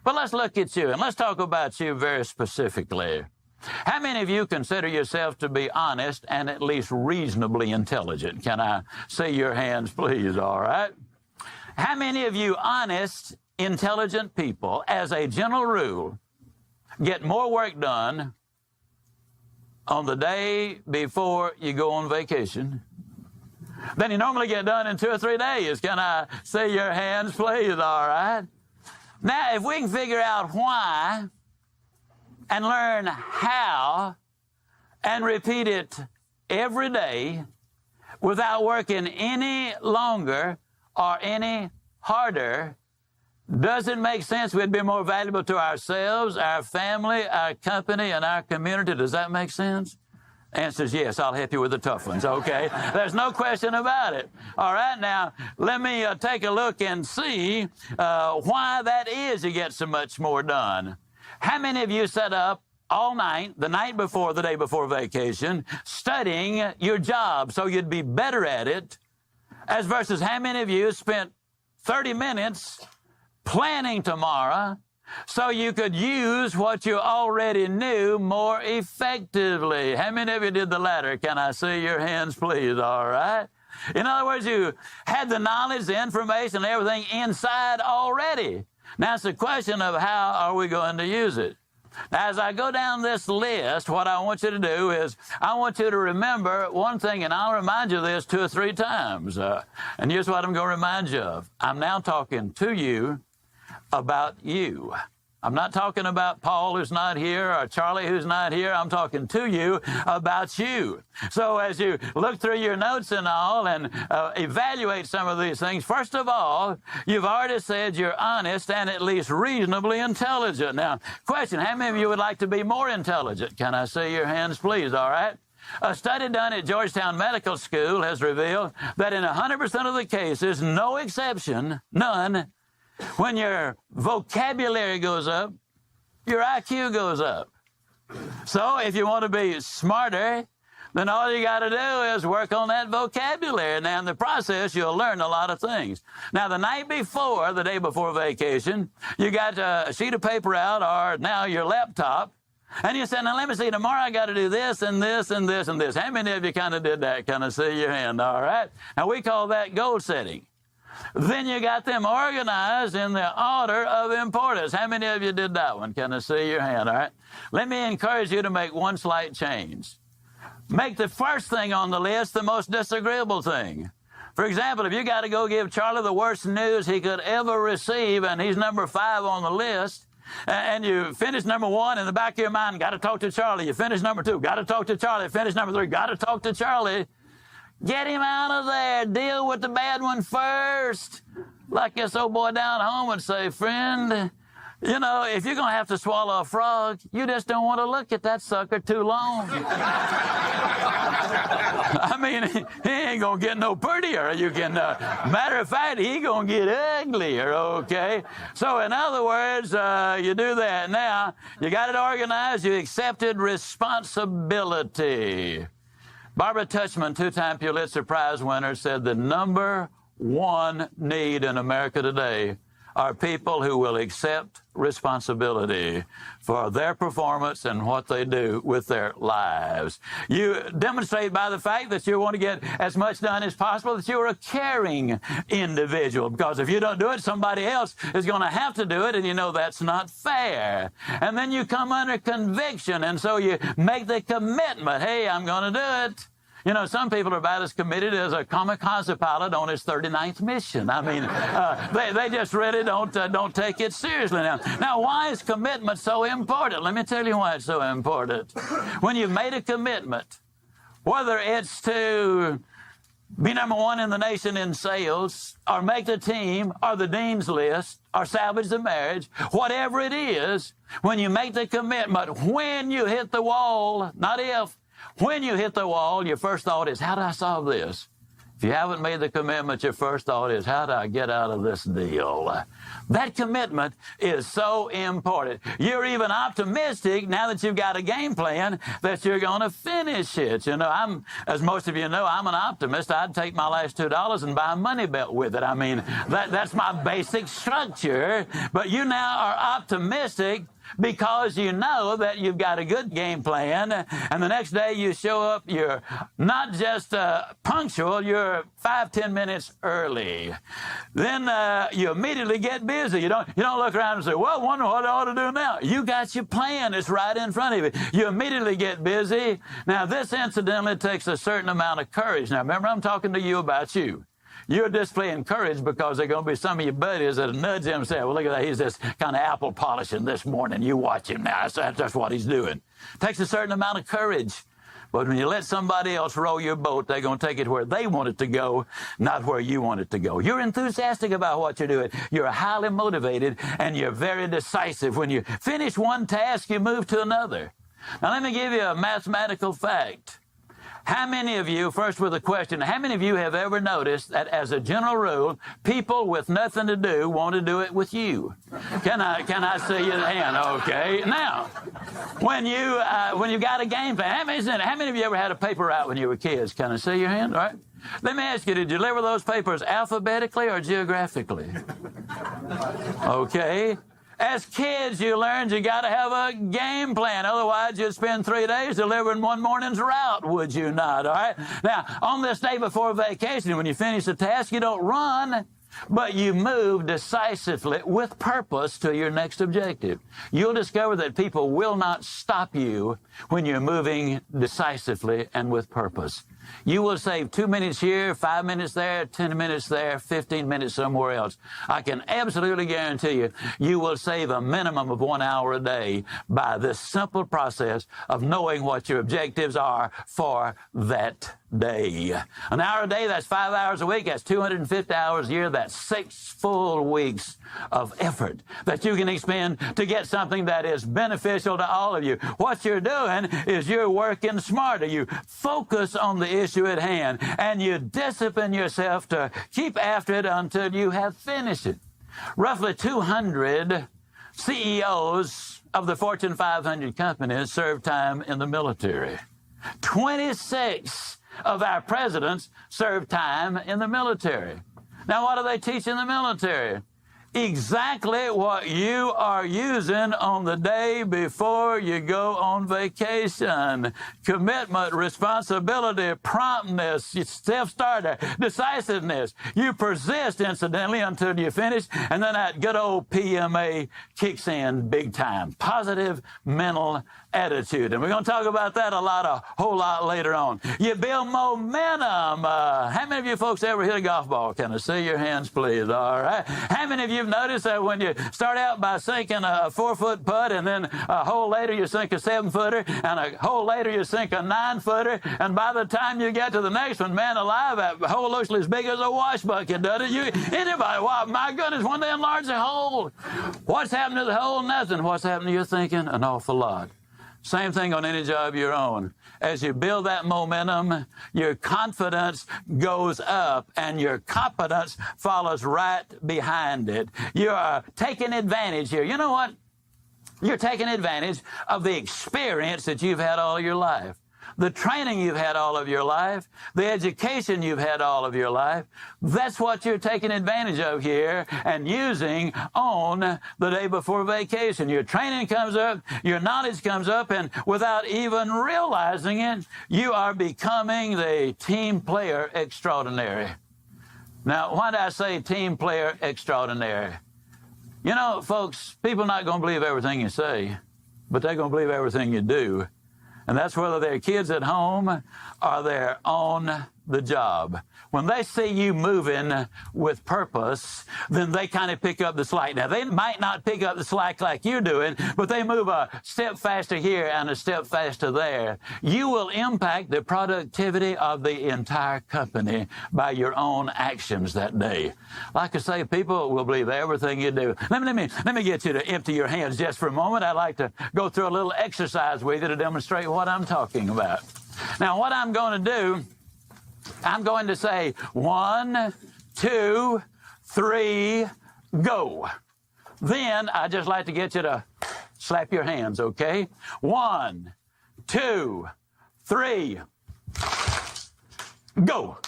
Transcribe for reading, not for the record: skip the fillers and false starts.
But let's look at you, and let's talk about you very specifically. How many of you consider yourself to be honest and at least reasonably intelligent? Can I see your hands, please? All right. How many of you honest, intelligent people, as a general rule, get more work done on the day before you go on vacation than you normally get done in 2 or 3 days? Can I see your hands, please? All right. Now, if we can figure out why and learn how and repeat it every day without working any longer or any harder, does it make sense we'd be more valuable to ourselves, our family, our company, and our community? Does that make sense? Answer is yes. I'll help you with the tough ones, okay? There's no question about it. All right, now, let me take a look and see why that is you get so much more done. How many of you sat up all night, the night before, the day before vacation, studying your job so you'd be better at it, as versus how many of you spent 30 minutes planning tomorrow so you could use what you already knew more effectively? How many of you did the latter? Can I see your hands, please? All right. In other words, you had the knowledge, the information, everything inside already. Now it's a question of how are we going to use it. Now, as I go down this list, what I want you to do is I want you to remember one thing, and I'll remind you of this 2 or 3 times. And here's what I'm going to remind you of. I'm now talking to you about you. I'm not talking about Paul, who's not here, or Charlie, who's not here. I'm talking to you about you. So as you look through your notes and all and evaluate some of these things, first of all, you've already said you're honest and at least reasonably intelligent. Now, question, how many of you would like to be more intelligent? Can I see your hands, please? All right. A study done at Georgetown Medical School has revealed that in 100% of the cases, no exception, none, when your vocabulary goes up, your IQ goes up. So if you want to be smarter, then all you got to do is work on that vocabulary. Now, in the process, you'll learn a lot of things. Now, the night before, the day before vacation, you got a sheet of paper out or now your laptop, and you said, now let me see, tomorrow I got to do this and this and this and this. How many of you kind of did that? Kind of see your hand, all right? Now, we call that goal setting. Then you got them organized in the order of importance. How many of you did that one? Can I see your hand? All right. Let me encourage you to make one slight change. Make the first thing on the list the most disagreeable thing. For example, if you got to go give Charlie the worst news he could ever receive, and he's number 5 on the list, and you finish number 1 in the back of your mind, got to talk to Charlie. You finish number 2, got to talk to Charlie. Finish number 3, got to talk to Charlie. Get him out of there. Deal with the bad one first. Like this old boy down home would say, friend, you know, if you're going to have to swallow a frog, you just don't want to look at that sucker too long. I mean, he ain't going to get no prettier. You can, matter of fact, he going to get uglier, okay? So in other words, you do that. Now, you got it organized. You accepted responsibility. Barbara Tuchman, 2-time Pulitzer Prize winner, said the number 1 need in America today are people who will accept responsibility for their performance and what they do with their lives. You demonstrate by the fact that you want to get as much done as possible, that you're a caring individual, because if you don't do it, somebody else is going to have to do it, and you know that's not fair. And then you come under conviction, and so you make the commitment, hey, I'm going to do it. You know, some people are about as committed as a kamikaze pilot on his 39th mission. I mean, they just really don't take it seriously now. Now, why is commitment so important? Let me tell you why it's so important. When you've made a commitment, whether it's to be number 1 in the nation in sales, or make the team, or the dean's list, or salvage the marriage, whatever it is, when you make the commitment, when you hit the wall, not if, when you hit the wall, your first thought is, how do I solve this? If you haven't made the commitment, your first thought is, how do I get out of this deal? That commitment is so important. You're even optimistic now that you've got a game plan that you're going to finish it. You know, as most of you know, I'm an optimist. I'd take my last $2 and buy a money belt with it. I mean, that's my basic structure. But you now are optimistic because you know that you've got a good game plan, and the next day you show up, you're not just punctual, you're 5-10 minutes early. Then you immediately get busy. You don't look around and say, well, I wonder what I ought to do now. You got your plan. It's right in front of you. You immediately get busy. Now, this incidentally takes a certain amount of courage. Now, remember, I'm talking to you about you. You're displaying courage because there are going to be some of your buddies that nudge him and say, well, look at that. He's just kind of apple polishing this morning. You watch him now. That's what he's doing. It takes a certain amount of courage. But when you let somebody else row your boat, they're going to take it where they want it to go, not where you want it to go. You're enthusiastic about what you're doing. You're highly motivated, and you're very decisive. When you finish one task, you move to another. Now, let me give you a mathematical fact. How many of you, first with a question, how many of you have ever noticed that as a general rule, people with nothing to do want to do it with you? Can I see your hand? Okay. Now, when you got a game plan, how many of you ever had a paper route when you were kids? Can I see your hand? All right. Let me ask you, did you deliver those papers alphabetically or geographically? Okay. As kids, you learned you got to have a game plan. Otherwise, you'd spend 3 days delivering one morning's route, would you not? All right? Now, on this day before vacation, when you finish the task, you don't run, but you move decisively with purpose to your next objective. You'll discover that people will not stop you when you're moving decisively and with purpose. You will save 2 minutes here, 5 minutes there, 10 minutes there, 15 minutes somewhere else. I can absolutely guarantee you, you will save a minimum of 1 hour a day by this simple process of knowing what your objectives are for that day. An hour a day, that's 5 hours a week, that's 250 hours a year, that's 6 full weeks of effort that you can expend to get something that is beneficial to all of you. What you're doing is you're working smarter. You focus on the issue at hand, and you discipline yourself to keep after it until you have finished it. Roughly 200 CEOs of the Fortune 500 companies serve time in the military. 26 of our presidents serve time in the military. Now, what do they teach in the military? Exactly what you are using on the day before you go on vacation. Commitment, responsibility, promptness, self-starter, decisiveness. You persist, incidentally, until you finish, and then that good old PMA kicks in big time. Positive mental attitude. And we're going to talk about that a whole lot later on. You build momentum. How many of you folks ever hit a golf ball? Can I see your hands, please? All right. How many of you have noticed that when you start out by sinking a 4-foot putt, and then a hole later you sink a 7-footer, and a hole later you sink a 9-footer, and by the time you get to the next one, man alive, that hole looks as big as a wash bucket, doesn't it? Anybody, wow, my goodness, when they enlarge the hole, what's happened to the hole? Nothing. What's happened to your thinking? An awful lot. Same thing on any job you're on. As you build that momentum, your confidence goes up and your competence follows right behind it. You are taking advantage here. You know what? You're taking advantage of the experience that you've had all your life. The training you've had all of your life, the education you've had all of your life, that's what you're taking advantage of here and using on the day before vacation. Your training comes up, your knowledge comes up, and without even realizing it, you are becoming the team player extraordinary. Now, why do I say team player extraordinary? You know, folks, people are not going to believe everything you say, but they're going to believe everything you do. And that's whether they're kids at home or they're on the job. When they see you moving with purpose, then they kind of pick up the slack. Now, they might not pick up the slack like you're doing, but they move a step faster here and a step faster there. You will impact the productivity of the entire company by your own actions that day. Like I say, people will believe everything you do. Let me get you to empty your hands just for a moment. I'd like to go through a little exercise with you to demonstrate what I'm talking about. Now, what I'm going to do I'm going to say 1, 2, 3, go. Then I'd just like to get you to slap your hands, okay? 1, 2, 3, go.